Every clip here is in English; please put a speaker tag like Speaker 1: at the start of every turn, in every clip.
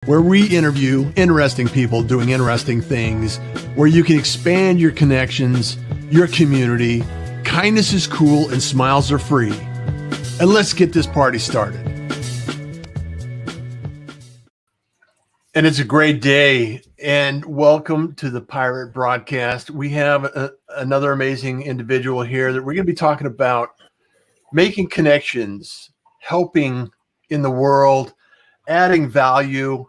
Speaker 1: where we interview interesting people doing interesting things, where you can expand your connections, your community. Kindness is cool and smiles are free. And let's get this party started. And it's a great day, and welcome to the Pirate Broadcast. We have another amazing individual here that we're going to be talking about making connections, helping in the world, adding value,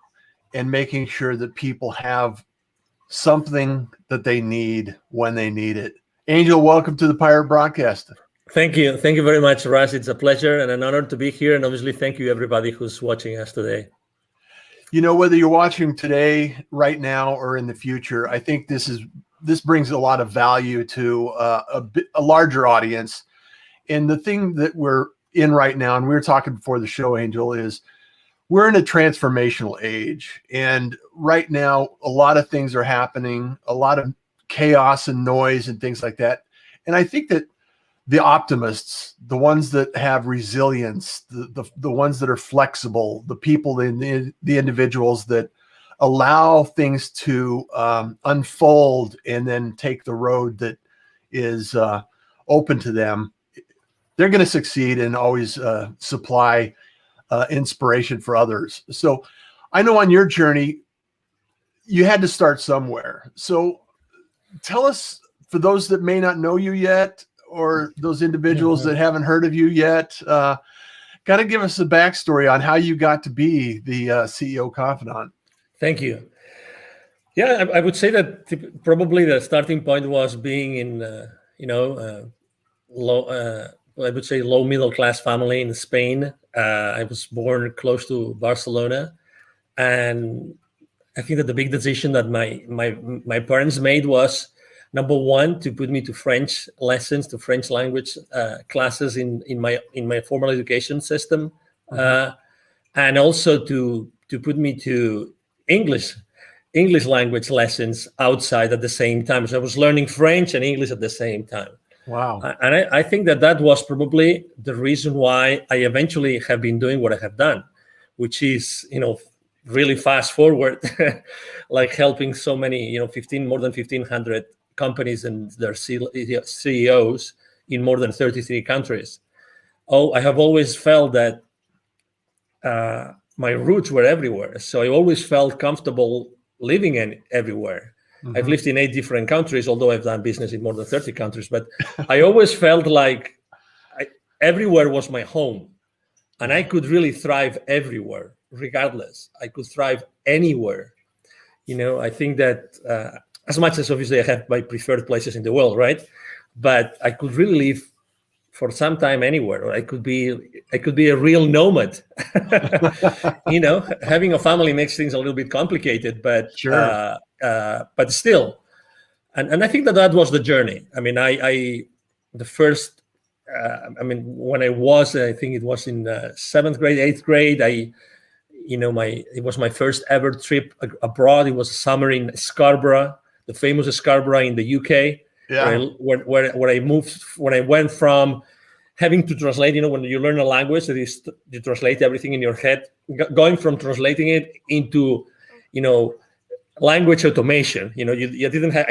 Speaker 1: and making sure that people have something that they need when they need it. Angel, welcome to the Pirate Broadcast.
Speaker 2: Thank you. Thank you very much, Russ. It's a pleasure and an honor to be here. And obviously, thank you, everybody who's watching us today.
Speaker 1: You know, whether you're watching today, right now, or in the future, I think this brings a lot of value to a larger audience. And the thing that we're in right now, and we were talking before the show, Angel, is we're in a transformational age. And right now, a lot of things are happening, a lot of chaos and noise and things like that. And I think that the optimists, the ones that have resilience, the ones that are flexible, the people, the individuals that allow things to unfold and then take the road that is open to them, they're going to succeed and always supply inspiration for others. So I know on your journey, you had to start somewhere. So tell us, for those that may not know you yet, or those individuals that haven't heard of you yet, got to give us a backstory on how you got to be the CEO Confidant.
Speaker 2: Thank you. Yeah, I would say that probably the starting point was being in, low middle class family in Spain. I was born close to Barcelona, and I think that the big decision that my parents made was, number one, to put me to French lessons, to French language classes in my formal education system, and also to put me to English language lessons outside at the same time. So I was learning French and English at the same time.
Speaker 1: Wow.
Speaker 2: And I think that was probably the reason why I eventually have been doing what I have done, which is, really fast forward, like helping so many, more than 1,500 companies and their CEOs in more than 33 countries. Oh, I have always felt that my roots were everywhere. So I always felt comfortable living everywhere. Mm-hmm. I've lived in 8 different countries, although I've done business in more than 30 countries. But I always felt like everywhere was my home. And I could really thrive everywhere, regardless. I could thrive anywhere. I think that as much as obviously I have my preferred places in the world, right? But I could really live for some time anywhere, or I could be a real nomad. Having a family makes things a little bit complicated, but
Speaker 1: sure.
Speaker 2: But still, and I think that was the journey. I mean, when I was, I think it was in 7th grade, 8th grade, it was my first ever trip abroad. It was a summer in Scarborough, the famous Scarborough in the UK.
Speaker 1: Yeah.
Speaker 2: Where I moved, when I went from having to translate, when you learn a language, that is, you translate everything in your head, going from translating it into, language automation. You didn't have.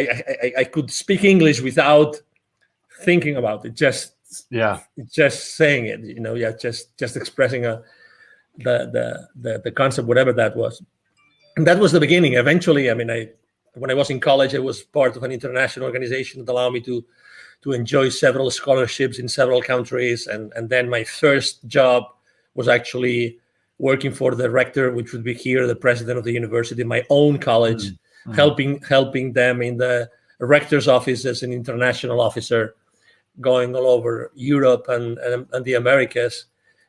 Speaker 2: I could speak English without thinking about it. Just saying it. Just expressing the concept, whatever that was. And that was the beginning. Eventually, when I was in college, I was part of an international organization that allowed me to enjoy several scholarships in several countries. And then my first job was actually working for the rector, which would be here, the president of the university, my own college, helping them in the rector's office as an international officer, going all over Europe and the Americas,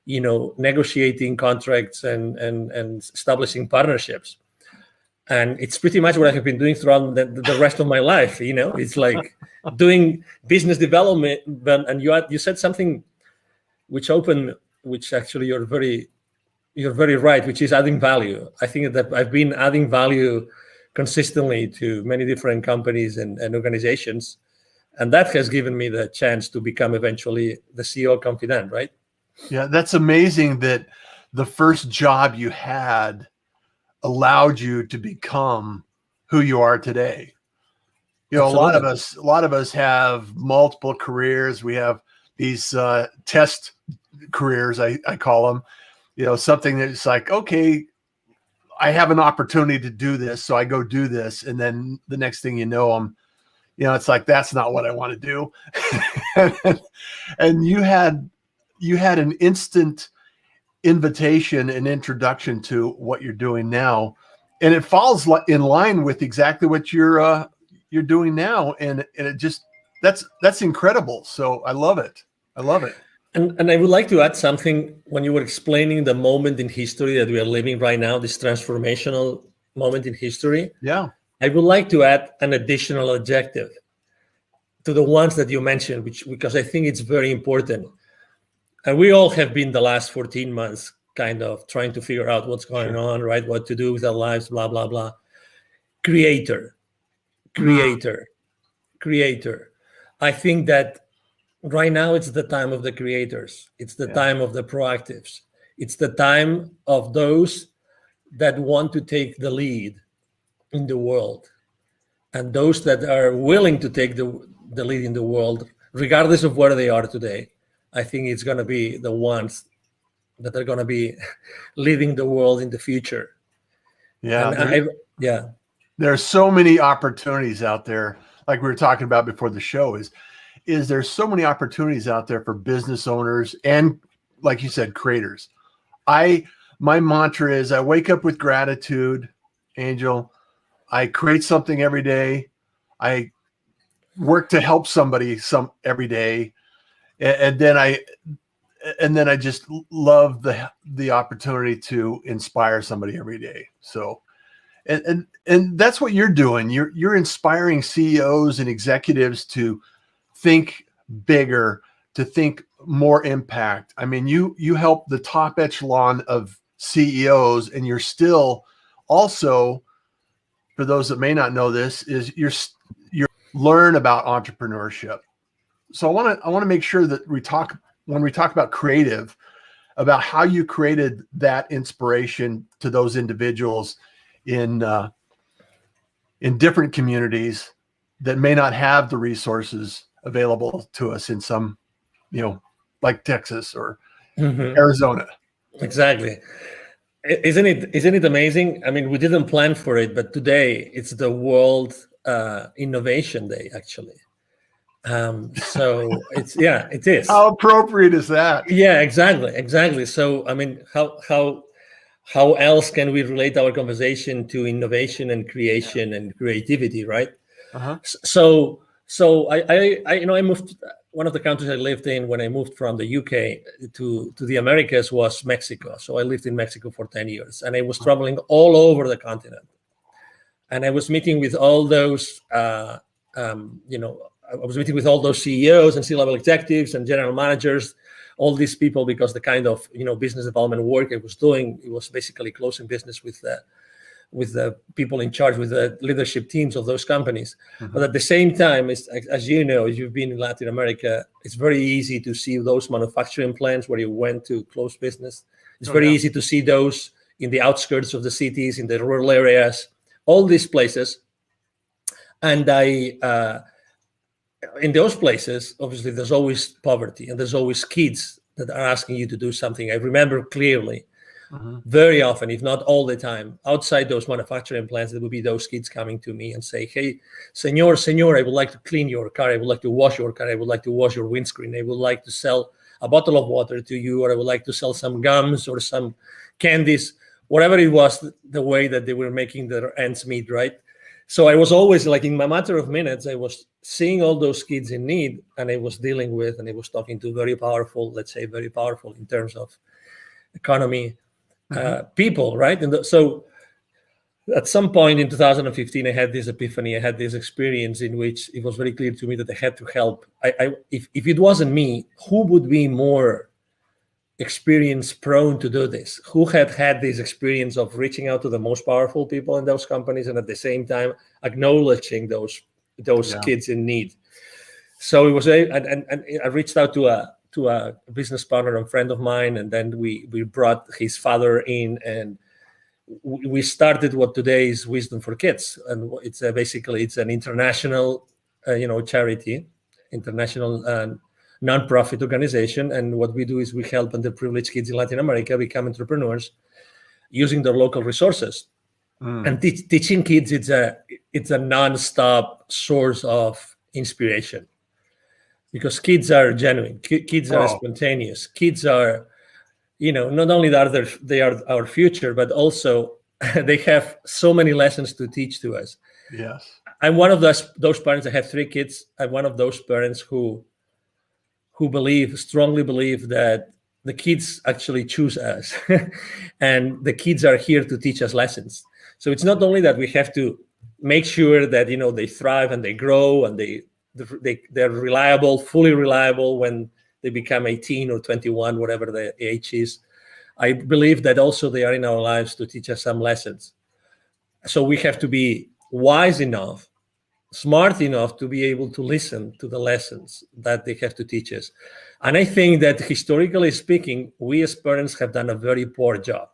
Speaker 2: negotiating contracts and establishing partnerships. And it's pretty much what I have been doing throughout the rest of my life. It's like doing business development. And you said something which actually you're very right, which is adding value. I think that I've been adding value consistently to many different companies and organizations. And that has given me the chance to become eventually the CEO Confidant, right?
Speaker 1: Yeah, that's amazing that the first job you had allowed you to become who you are today. You know,
Speaker 2: Absolutely.
Speaker 1: a lot of us have multiple careers. We have these test careers, I call them. You know, something that's like, okay, I have an opportunity to do this, so I go do this, and then the next thing you know, it's like, that's not what I want to do. And you had an instant invitation and introduction to what you're doing now, and it falls in line with exactly what you're doing now, and it just that's incredible. So I love it. I love it.
Speaker 2: And I would like to add something when you were explaining the moment in history that we are living right now, this transformational moment in history.
Speaker 1: Yeah.
Speaker 2: I would like to add an additional adjective to the ones that you mentioned, because I think it's very important. And we all have been the last 14 months kind of trying to figure out what's going on, right? What to do with our lives, blah, blah, blah. Creator. I think that right now it's the time of the creators. It's the time of the proactives. It's the time of those that want to take the lead in the world, and those that are willing to take the lead in the world, regardless of where they are today. I think it's going to be the ones that are going to be leading the world in the future.
Speaker 1: Yeah. There are so many opportunities out there. Like we were talking about before the show, is there's so many opportunities out there for business owners and, like you said, creators. My mantra is I wake up with gratitude, Angel. I create something every day. I work to help somebody every day. And then I just love the opportunity to inspire somebody every day. So, and that's what you're doing. You're inspiring CEOs and executives to think bigger, to think more impact. I mean, you help the top echelon of CEOs, and you're still also, for those that may not know this, is you're learn about entrepreneurship. So I want to make sure that when we talk about creative, about how you created that inspiration to those individuals in different communities that may not have the resources available to us in some, like Texas or Arizona.
Speaker 2: Exactly. Isn't it amazing? I mean, we didn't plan for it, but today it's the World Innovation Day, actually. So it is.
Speaker 1: How appropriate is that?
Speaker 2: Yeah, exactly. So, I mean, how else can we relate our conversation to innovation and creation and creativity, right?
Speaker 1: Uh-huh.
Speaker 2: So I moved. One of the countries I lived in when I moved from the UK to the Americas was Mexico. So I lived in Mexico for 10 years, and I was traveling all over the continent. And I was meeting with all those, I was meeting with all those CEOs and C-level executives and general managers, all these people, because the kind of business development work I was doing, it was basically closing business with the people in charge, with the leadership teams of those companies. Mm-hmm. But at the same time, as you know, as you've been in Latin America, it's very easy to see those manufacturing plants where you went to close business. It's very easy to see those in the outskirts of the cities, in the rural areas, all these places. And in those places, obviously, there's always poverty, and there's always kids that are asking you to do something. I remember clearly, very often, if not all the time, outside those manufacturing plants, there would be those kids coming to me and say, "Hey, senor, I would like to clean your car. I would like to wash your car. I would like to wash your windscreen. I would like to sell a bottle of water to you, or I would like to sell some gums or some candies," whatever it was, the way that they were making their ends meet, right? So I was always, like, in a matter of minutes, I was seeing all those kids in need, and I was dealing with, and I was talking to very powerful in terms of economy, people, right? And so at some point in 2015, I had this epiphany. I had this experience in which it was very clear to me that I had to help. If it wasn't me, who would be more experience prone to do this? Who had this experience of reaching out to the most powerful people in those companies, and at the same time acknowledging those kids in need? So it was and I reached out to a business partner and friend of mine, and then we brought his father in, and we started what today is Wisdom for Kids, and it's basically it's an international, charity, international non-profit organization. And what we do is we help underprivileged kids in Latin America become entrepreneurs using their local resources. And teaching kids, it's a non-stop source of inspiration, because kids are genuine, kids are spontaneous, kids are, not only they are our future, but also they have so many lessons to teach to us.
Speaker 1: Yes.
Speaker 2: I'm one of those parents. I have 3 kids. I'm one of those parents who strongly believe that the kids actually choose us and the kids are here to teach us lessons. So it's not only that we have to make sure that, they thrive and they grow and they're reliable, fully reliable when they become 18 or 21, whatever the age is. I believe that also they are in our lives to teach us some lessons. So we have to be wise enough, smart enough to be able to listen to the lessons that they have to teach us. And I think that historically speaking, we as parents have done a very poor job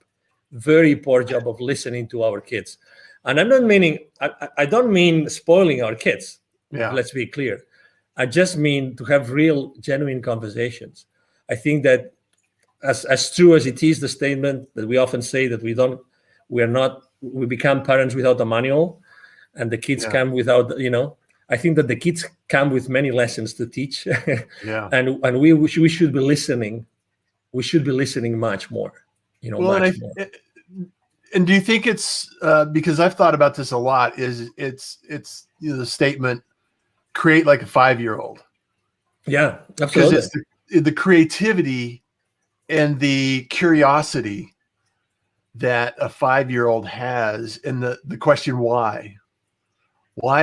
Speaker 2: of listening to our kids. And I'm not meaning, I don't mean spoiling our kids. Yeah. Let's be clear. I just mean to have real, genuine conversations. I think that as true as it is, the statement that we often say that we become parents without a manual, and the kids come without, I think that the kids come with many lessons to teach. And we should be listening. We should be listening much more, more.
Speaker 1: And do you think it's because I've thought about this a lot, it's the statement, create like a 5-year-old.
Speaker 2: Yeah, absolutely.
Speaker 1: Because it's the creativity and the curiosity that a 5-year-old has, and the question why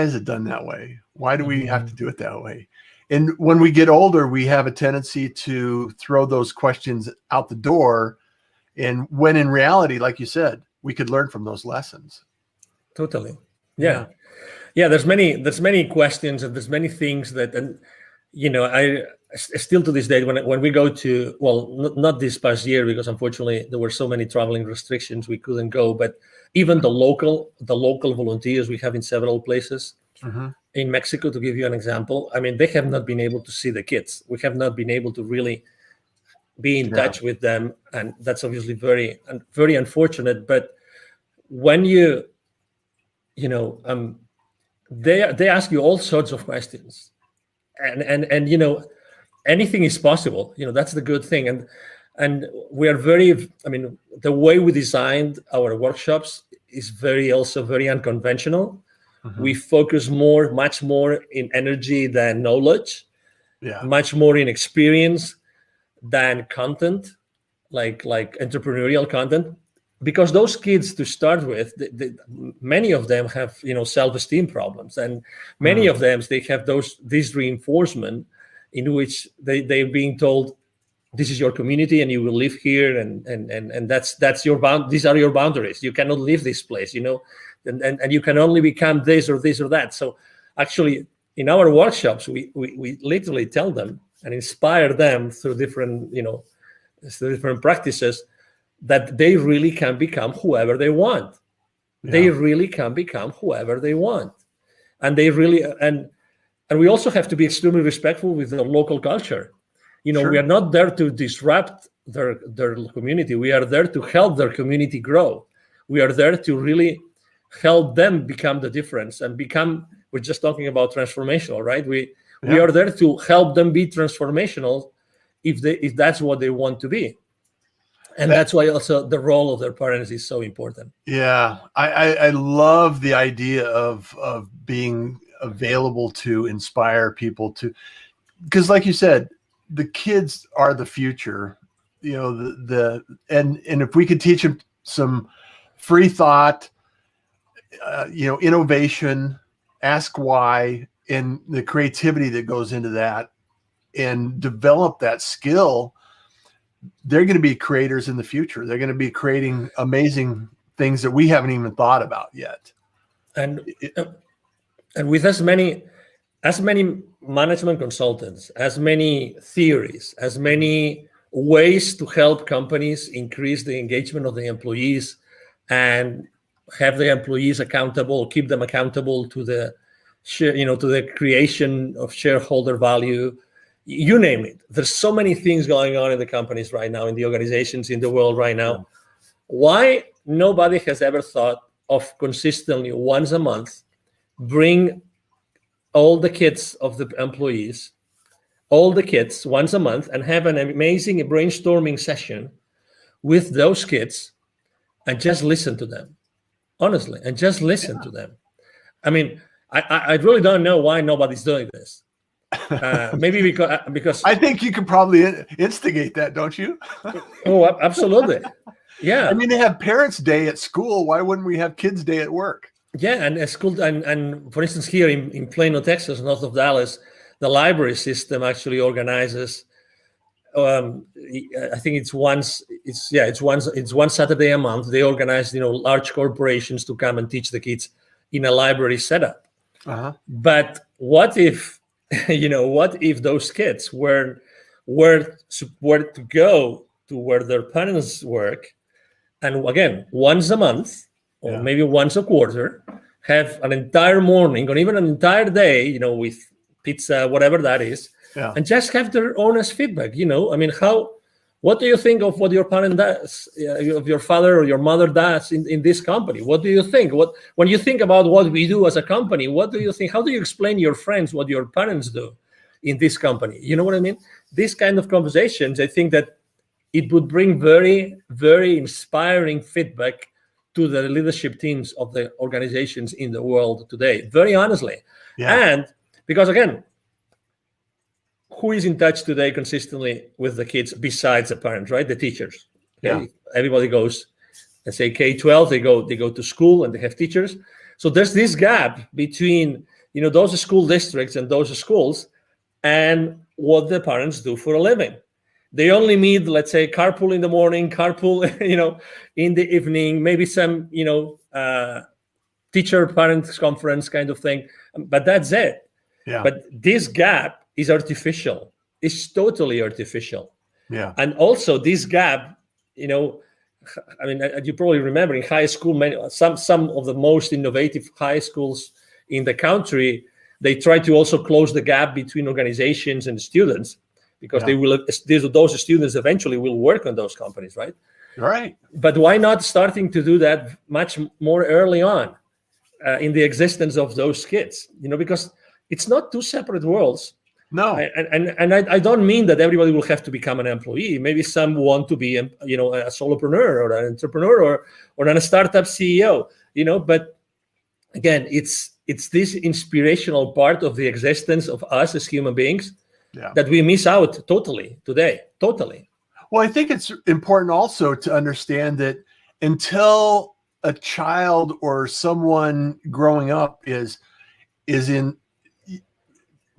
Speaker 1: is it done that way? Why do we have to do it that way? And when we get older, we have a tendency to throw those questions out the door, and when in reality, like you said, we could learn from those lessons.
Speaker 2: Totally. Yeah. There's many questions, and there's many things that, and I still to this day, when we go to, not this past year, because unfortunately there were so many traveling restrictions, we couldn't go, but even the local volunteers we have in several places in Mexico, to give you an example, I mean, they have not been able to see the kids. We have not been able to really be in touch with them, and that's obviously very, very unfortunate. But when they ask you all sorts of questions, and anything is possible. That's the good thing, and we are very. I mean, the way we designed our workshops is also very unconventional. We focus much more in energy than knowledge, much more in experience than content, like entrepreneurial content, because those kids, to start with, many of them have self-esteem problems, and many of them, they have this reinforcement in which they're being told, this is your community and you will live here, and that's your these are your boundaries. You cannot leave this place, and you can only become this or this or that. So actually, in our workshops, we literally tell them and inspire them through different practices that they really can become whoever they want. They really can become whoever they want, and they really and we also have to be extremely respectful with the local culture. We are not there to disrupt their community. We are there to help their community grow. We are there to really help them become the difference and become. We're just talking about transformational, right? We are there to help them be transformational if that's what they want to be. And that's why also the role of their parents is so important.
Speaker 1: Yeah, I love the idea of being available to inspire people to, because like you said, the kids are the future. And if we could teach them some free thought, innovation, ask why, and the creativity that goes into that, and develop that skill, they're going to be creators in the future. They're going to be creating amazing things that we haven't even thought about yet.
Speaker 2: And with as many management consultants, as many theories, as many ways to help companies increase the engagement of the employees, and have the employees accountable, keep them accountable to the share, to the creation of shareholder value. You name it. There's so many things going on in the companies right now, in the organizations, in the world right now. Yeah. Why nobody has ever thought of consistently once a month bring all the kids of the employees, all the kids once a month, and have an amazing brainstorming session with those kids and just listen to them, honestly, and just listen to them. I mean, I really don't know why nobody's doing this. Maybe because
Speaker 1: I think you could probably instigate that, don't you?
Speaker 2: Oh, absolutely. Yeah.
Speaker 1: I mean, they have Parents' Day at school. Why wouldn't we have Kids' Day at work?
Speaker 2: Yeah, and at school, and for instance, here in Plano, Texas, north of Dallas, the library system actually organizes. I think it's one Saturday a month. They organize, large corporations to come and teach the kids in a library setup.
Speaker 1: Uh-huh.
Speaker 2: But what if, what if those kids were to go to where their parents work, and again, once a month or maybe once a quarter, have an entire morning or even an entire day, with pizza, whatever that is, and just have their honest feedback. I mean, what do you think of what your parent does, of your father or your mother does in this company? What do you think? When you think about what we do as a company, what do you think? How do you explain to your friends what your parents do in this company? You know what I mean? These kind of conversations, I think that it would bring very, very inspiring feedback to the leadership teams of the organizations in the world today, very honestly. Yeah. And because, again, who is in touch today consistently with the kids besides the parents, right? The teachers. Okay? Yeah. Everybody goes, let's say K-12, they go to school and they have teachers. So there's this gap between, those school districts and those schools and what the parents do for a living. They only meet, let's say, carpool in the morning, carpool, in the evening, maybe some, teacher parents conference kind of thing, but that's it. Yeah. But this gap is artificial. It's totally artificial.
Speaker 1: Yeah.
Speaker 2: And also this gap, you probably remember in high school, some of the most innovative high schools in the country, they try to also close the gap between organizations and students, because those students eventually will work on those companies, right?
Speaker 1: Right.
Speaker 2: But why not starting to do that much more early on in the existence of those kids? Because it's not two separate worlds.
Speaker 1: No.
Speaker 2: And I don't mean that everybody will have to become an employee. Maybe some want to be, a solopreneur or an entrepreneur or a startup CEO. But again, it's this inspirational part of the existence of us as human beings. Yeah. That we miss out totally today. Totally.
Speaker 1: Well, I think it's important also to understand that until a child or someone growing up is in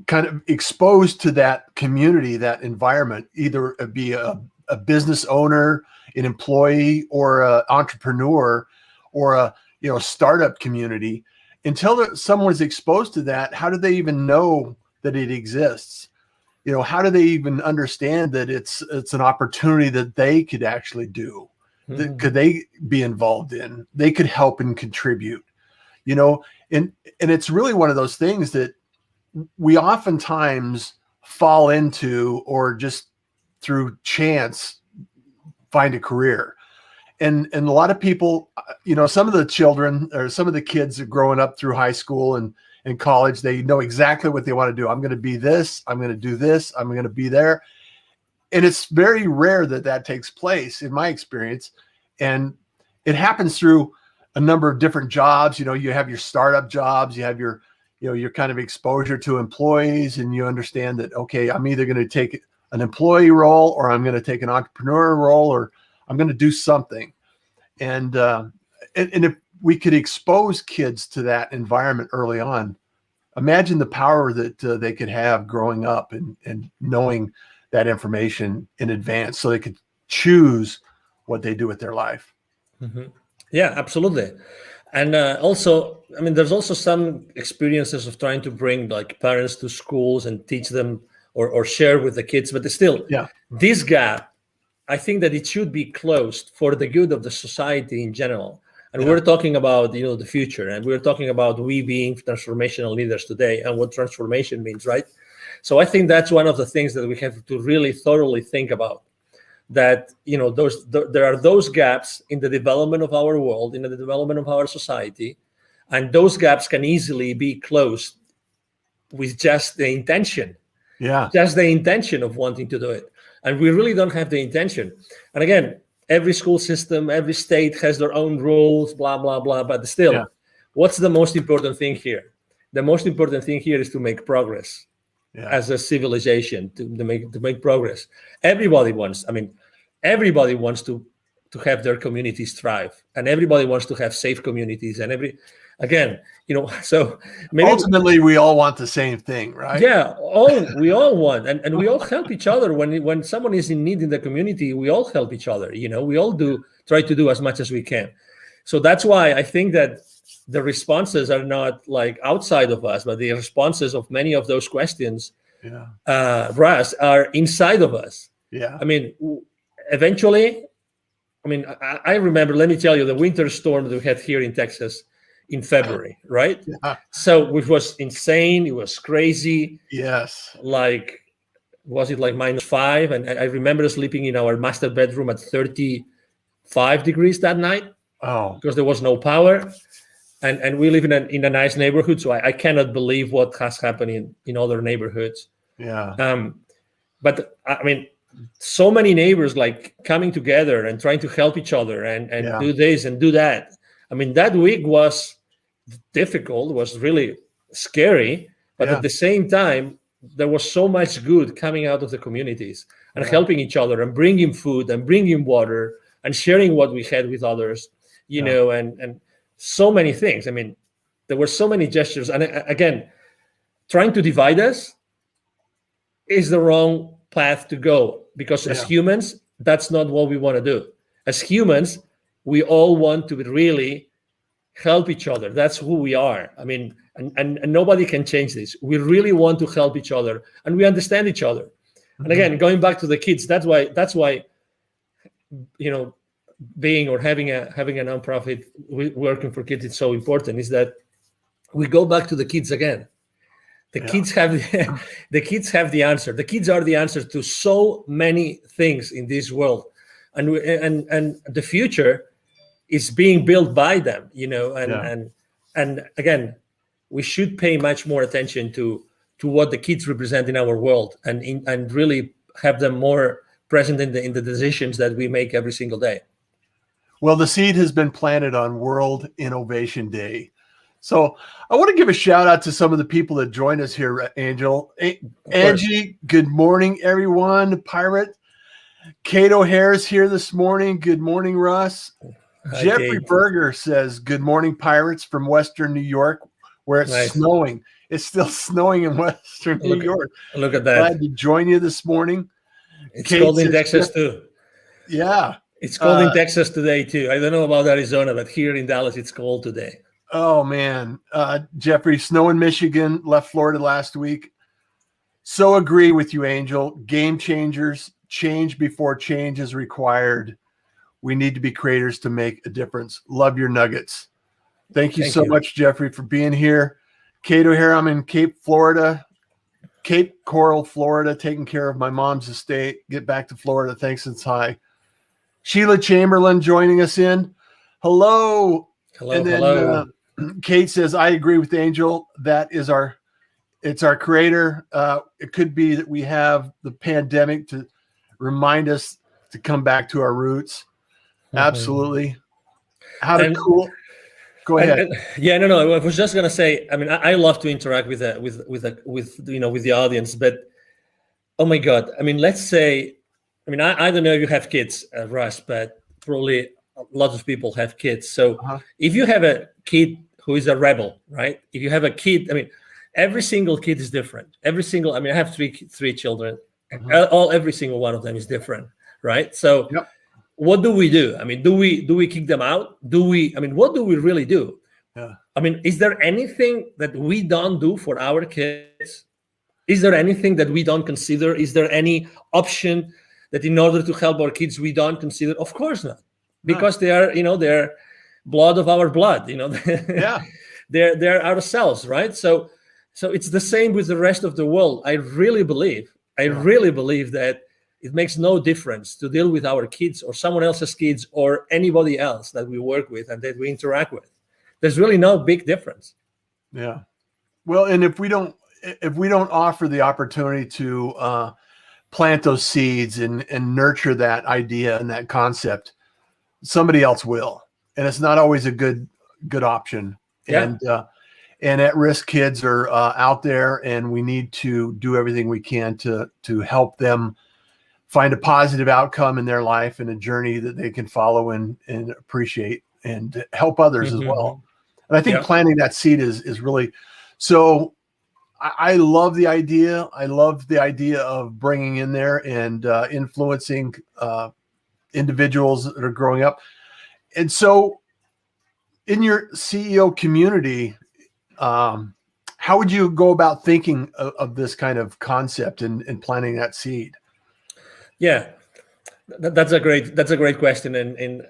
Speaker 1: kind of exposed to that community, that environment, either be a business owner, an employee, or an entrepreneur, or a startup community, until someone's exposed to that, how do they even know that it exists? How do they even understand that it's an opportunity that they could actually do, that could they be involved in, they could help and contribute, and it's really one of those things that we oftentimes fall into, or just through chance find a career. And a lot of people, some of the children or some of the kids are growing up through high school and college, they know exactly what they want to do. I'm going to be this, I'm going to do this, I'm going to be there. And it's very rare that takes place in my experience. And it happens through a number of different jobs. You have your startup jobs, you have your kind of exposure to employees, and you understand that, okay, I'm either going to take an employee role, or I'm going to take an entrepreneur role, or I'm going to do something. And if we could expose kids to that environment early on, imagine the power that they could have growing up and knowing that information in advance, so they could choose what they do with their life.
Speaker 2: Mm-hmm. Yeah, absolutely. And also, there's also some experiences of trying to bring parents to schools and teach them or share with the kids, but still, this gap, I think that it should be closed for the good of the society in general. And
Speaker 1: Yeah.
Speaker 2: we're talking about, the future, and we're talking about we being transformational leaders today and what transformation means, right? So I think that's one of the things that we have to really thoroughly think about. That there are those gaps in the development of our world, in the development of our society, and those gaps can easily be closed with just the intention.
Speaker 1: Yeah.
Speaker 2: Just the intention of wanting to do it. And we really don't have the intention. And again, every school system, every state has their own rules, blah, blah, blah. But still, what's the most important thing here? The most important thing here is to make progress as a civilization, to make progress. Everybody wants to have their communities thrive, and everybody wants to have safe communities. And so maybe
Speaker 1: ultimately we all want the same thing, right?
Speaker 2: Yeah, we all want, and we all help each other. When someone is in need in the community, we all help each other. We all try to do as much as we can. So that's why I think that the responses are not like outside of us, but the responses of many of those questions, Russ, are inside of us.
Speaker 1: Yeah.
Speaker 2: I mean, eventually, I remember, let me tell you, the winter storm that we had here in Texas in February, right?
Speaker 1: Yeah.
Speaker 2: So, which was insane. It was crazy.
Speaker 1: Yes.
Speaker 2: Was it like -5? And I remember sleeping in our master bedroom at 35 degrees that night.
Speaker 1: Oh.
Speaker 2: Because there was no power. And we live in a nice neighborhood, so I cannot believe what has happened in other neighborhoods.
Speaker 1: Yeah.
Speaker 2: But so many neighbors like coming together and trying to help each other and do this and do that. That week was difficult, was really scary, but at the same time, there was so much good coming out of the communities and helping each other and bringing food and bringing water and sharing what we had with others, and so many things. There were so many gestures. And again, trying to divide us is the wrong path to go, because as humans, that's not what we want to do. As humans, we all want to really help each other. That's who we are. And nobody can change this. We really want to help each other, and we understand each other. And again, going back to the kids, that's why being or having a nonprofit working for kids is so important, is that we go back to the kids again. The kids have the kids have the answer. The kids are the answer to so many things in this world, and the future is being built by them. And again, we should pay much more attention to what the kids represent in our world, and really have them more present in the decisions that we make every single day.
Speaker 1: Well, the seed has been planted on World Innovation Day. So I want to give a shout out to some of the people that joined us here, Angel. Angie, good morning, everyone. Pirate. Kate O'Hare's here this morning. Good morning, Russ.
Speaker 2: Hi,
Speaker 1: Jeffrey
Speaker 2: Kate.
Speaker 1: Berger says, good morning, Pirates, from Western New York, where it's snowing. It's still snowing in Western New York.
Speaker 2: Look at that.
Speaker 1: Glad to join you this morning.
Speaker 2: It's cold in Texas too.
Speaker 1: Yeah.
Speaker 2: It's cold in Texas today too. I don't know about Arizona, but here in Dallas, it's cold today.
Speaker 1: Oh, man. Jeffrey, snow in Michigan, left Florida last week. So agree with you, Angel. Game changers, change before change is required. We need to be creators to make a difference. Love your nuggets. Thank you so much, Jeffrey, for being here. Kate O'Hare, I'm in Cape Coral, Florida, taking care of my mom's estate. Get back to Florida. Thanks, it's high. Sheila Chamberlain joining us in. Hello.
Speaker 2: Hello.
Speaker 1: Kate says, I agree with Angel. It's our creator. It could be that we have the pandemic to remind us to come back to our roots. Absolutely. Go ahead.
Speaker 2: No. I was just gonna say. I love to interact with the audience, but oh my God. Let's say. I don't know if you have kids, Russ, but probably a lot of people have kids. So if you have a kid who is a rebel, right? If you have a kid, every single kid is different. I have three children. Every single one of them is different, right? So.
Speaker 1: Yep.
Speaker 2: What do we do? Do we kick them out? What do we really do?
Speaker 1: Yeah.
Speaker 2: Is there anything that we don't do for our kids? Is there anything that we don't consider? Is there any option that in order to help our kids we don't consider? Of course not, because they are blood of our blood.
Speaker 1: Yeah.
Speaker 2: They're ourselves, right? So it's the same with the rest of the world. I really believe that it makes no difference to deal with our kids or someone else's kids or anybody else that we work with and that we interact with. There's really no big difference.
Speaker 1: Yeah. Well, and if we don't offer the opportunity to plant those seeds and nurture that idea and that concept, somebody else will. And it's not always a good option.
Speaker 2: Yeah.
Speaker 1: And at-risk kids are out there, and we need to do everything we can to help them find a positive outcome in their life and a journey that they can follow and appreciate and help others as well. And I think planting that seed is really so. I love the idea. I love the idea of bringing in there and influencing individuals that are growing up. And so in your CEO community, how would you go about thinking of this kind of concept and planting that seed?
Speaker 2: Yeah, that's a great question. And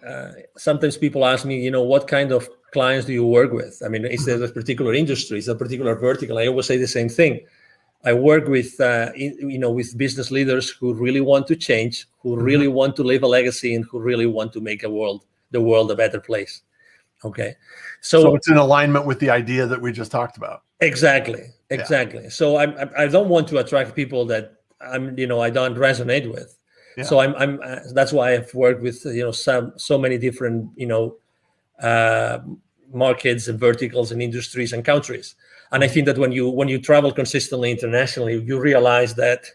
Speaker 2: sometimes people ask me, what kind of clients do you work with? I mean, is there a particular industry, is there a particular vertical? I always say the same thing. I work with, with business leaders who really want to change, who really want to leave a legacy, and who really want to make the world a better place. Okay. So
Speaker 1: it's in alignment with the idea that we just talked about. Exactly.
Speaker 2: Yeah. So I don't want to attract people that I don't resonate with. Yeah. So that's why I've worked with, so many different, markets and verticals and industries and countries. And I think that when you travel consistently internationally, you realize that,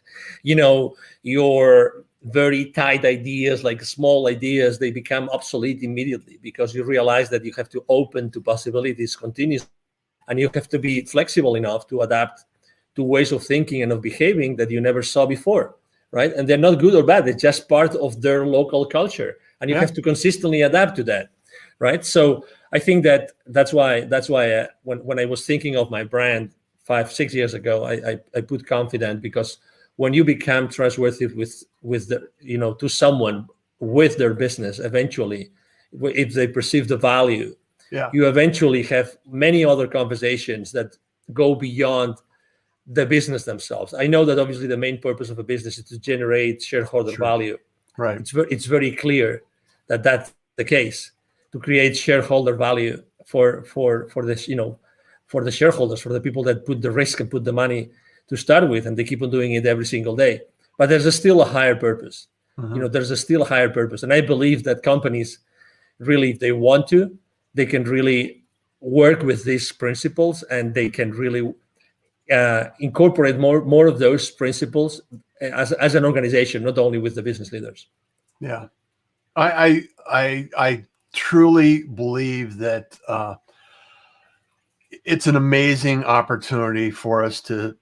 Speaker 2: your very tight ideas, like small ideas, they become obsolete immediately because you realize that you have to open to possibilities continuously, and you have to be flexible enough to adapt to ways of thinking and of behaving that you never saw before, right? And they're not good or bad; they're just part of their local culture, and you have to consistently adapt to that, right? So I think that's why when I was thinking of my brand 5-6 years ago, I put Confidant, because when you become trustworthy with the, to someone with their business, eventually, if they perceive the value, you eventually have many other conversations that go beyond the business themselves. I know that obviously the main purpose of a business is to generate shareholder value.
Speaker 1: Right.
Speaker 2: It's very clear that that's the case, to create shareholder value for this, for the shareholders, for the people that put the risk and put the money to start with, and they keep on doing it every single day. But there's still a higher purpose. There's still a higher purpose. And I believe that companies really, if they want to, they can really work with these principles, and they can really incorporate more of those principles as an organization, not only with the business leaders.
Speaker 1: Yeah. I truly believe that it's an amazing opportunity for us to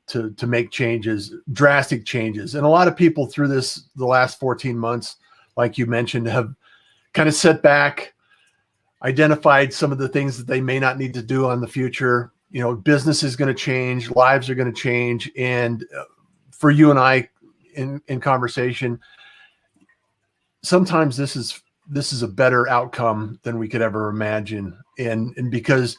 Speaker 1: make changes, drastic changes. And a lot of people through the last 14 months, like you mentioned, have kind of set back, identified some of the things that they may not need to do on the future. Business is going to change, lives are going to change. And for you and I in conversation, sometimes this is a better outcome than we could ever imagine. And because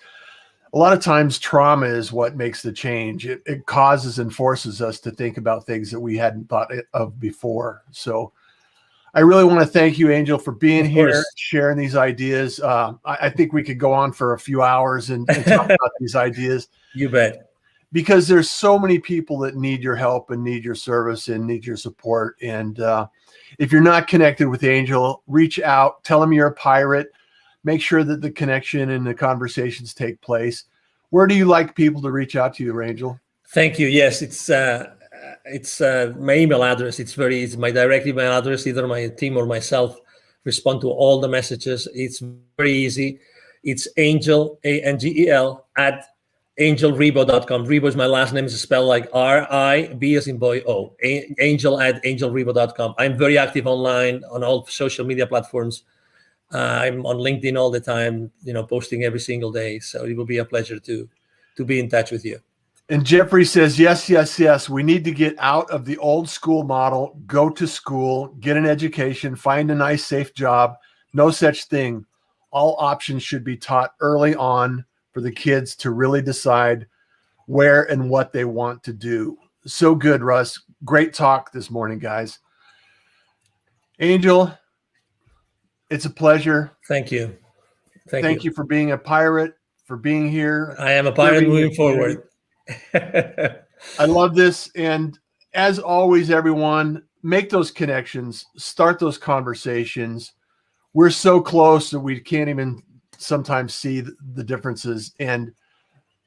Speaker 1: a lot of times trauma is what makes the change. It causes and forces us to think about things that we hadn't thought of before. So I really want to thank you, Angel, for being here, sharing these ideas. I think we could go on for a few hours and talk about these ideas.
Speaker 2: You bet.
Speaker 1: Because there's so many people that need your help and need your service and need your support. And if you're not connected with Angel, reach out, tell him you're a pirate. Make sure that the connection and the conversations take place. Where do you like people to reach out to you, Angel?
Speaker 2: Thank you. Yes, it's my email address. It's my direct email address. Either my team or myself respond to all the messages. It's very easy. It's Angel, ANGEL, at angelribo.com. Ribo is my last name. It's spelled like R-I-B as in boy O. Angel at angelribo.com. I'm very active online on all social media platforms. I'm on LinkedIn all the time, posting every single day. So it will be a pleasure to be in touch with you.
Speaker 1: And Jeffrey says, yes. We need to get out of the old school model, go to school, get an education, find a nice, safe job. No such thing. All options should be taught early on for the kids to really decide where and what they want to do. So good, Russ. Great talk this morning, guys. Angel, it's a pleasure.
Speaker 2: Thank you.
Speaker 1: Thank you for being a pirate, for being here.
Speaker 2: I am a pirate moving forward.
Speaker 1: I love this. And as always, everyone, make those connections, start those conversations. We're so close that we can't even sometimes see the differences. And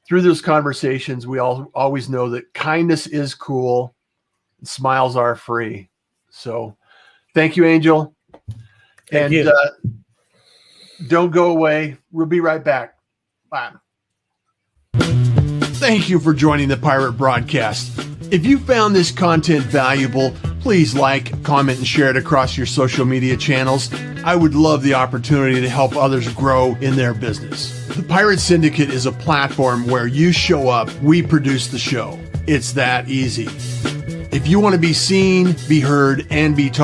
Speaker 1: through those conversations, we always know that kindness is cool. And smiles are free. So thank you, Angel.
Speaker 2: Thank you.
Speaker 1: Don't go away. We'll be right back. Bye. Thank you for joining the Pirate Broadcast. If you found this content valuable, please like, comment, and share it across your social media channels. I would love the opportunity to help others grow in their business. The Pirate Syndicate is a platform where you show up, we produce the show. It's that easy. If you want to be seen, be heard, and be talked